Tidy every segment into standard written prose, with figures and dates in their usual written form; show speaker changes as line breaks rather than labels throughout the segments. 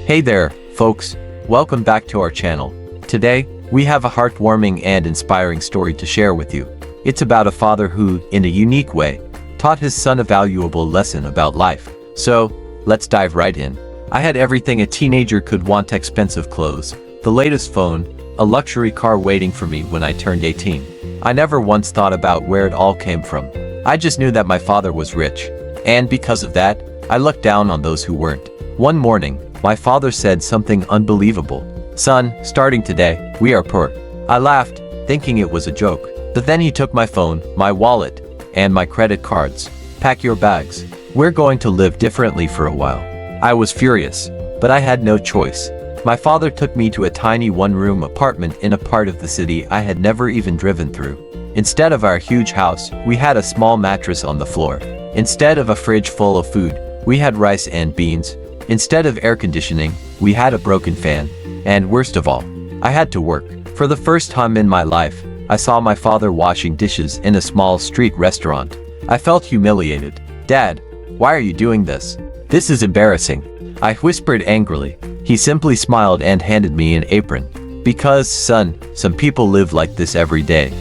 Hey there, folks. Welcome back to our channel. Today, we have a heartwarming and inspiring story to share with you. It's about a father who, in a unique way, taught his son a valuable lesson about life. So, let's dive right in. I had everything a teenager could want: expensive clothes, the latest phone, a luxury car waiting for me when I turned 18. I never once thought about where it all came from. I just knew that my father was rich. And because of that, I looked down on those who weren't. One morning, my father said something unbelievable. "Son, starting today, we are poor." I laughed, thinking it was a joke. But then he took my phone, my wallet, and my credit cards. "Pack your bags. We're going to live differently for a while." I was furious, but I had no choice. My father took me to a tiny one-room apartment in a part of the city I had never even driven through. Instead of our huge house, we had a small mattress on the floor. Instead of a fridge full of food, we had rice and beans. Instead of air conditioning, we had a broken fan. And worst of all, I had to work. For the first time in my life, I saw my father washing dishes in a small street restaurant. I felt humiliated. "Dad, why are you doing this? This is embarrassing," I whispered angrily. He simply smiled and handed me an apron. "Because, son, some people live like this every day.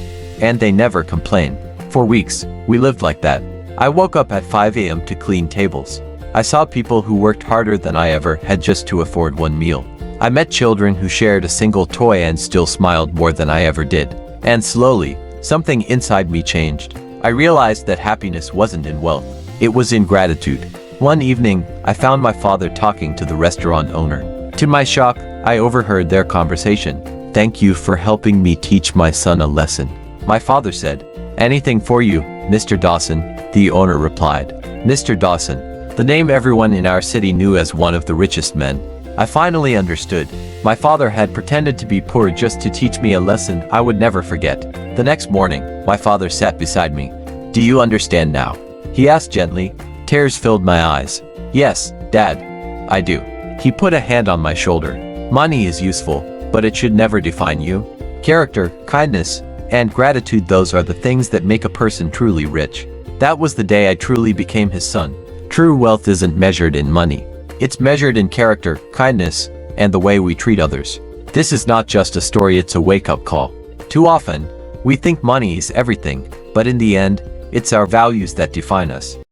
And they never complain." For weeks, we lived like that. I woke up at 5 a.m. to clean tables. I saw people who worked harder than I ever had just to afford one meal. I met children who shared a single toy and still smiled more than I ever did. And slowly, something inside me changed. I realized that happiness wasn't in wealth. It was in gratitude. One evening, I found my father talking to the restaurant owner. To my shock, I overheard their conversation. "Thank you for helping me teach my son a lesson," my father said. "Anything for you, Mr. Dawson," the owner replied. Mr. Dawson, the name everyone in our city knew as one of the richest men. I finally understood. My father had pretended to be poor just to teach me a lesson I would never forget. The next morning, my father sat beside me. "Do you understand now?" he asked gently. Tears filled my eyes. "Yes, Dad, I do." He put a hand on my shoulder. "Money is useful, but it should never define you. Character, kindness, and gratitude, those are the things that make a person truly rich." That was the day I truly became his son. True wealth isn't measured in money. It's measured in character, kindness, and the way we treat others. This is not just a story, it's a wake-up call. Too often, we think money is everything, but in the end, it's our values that define us.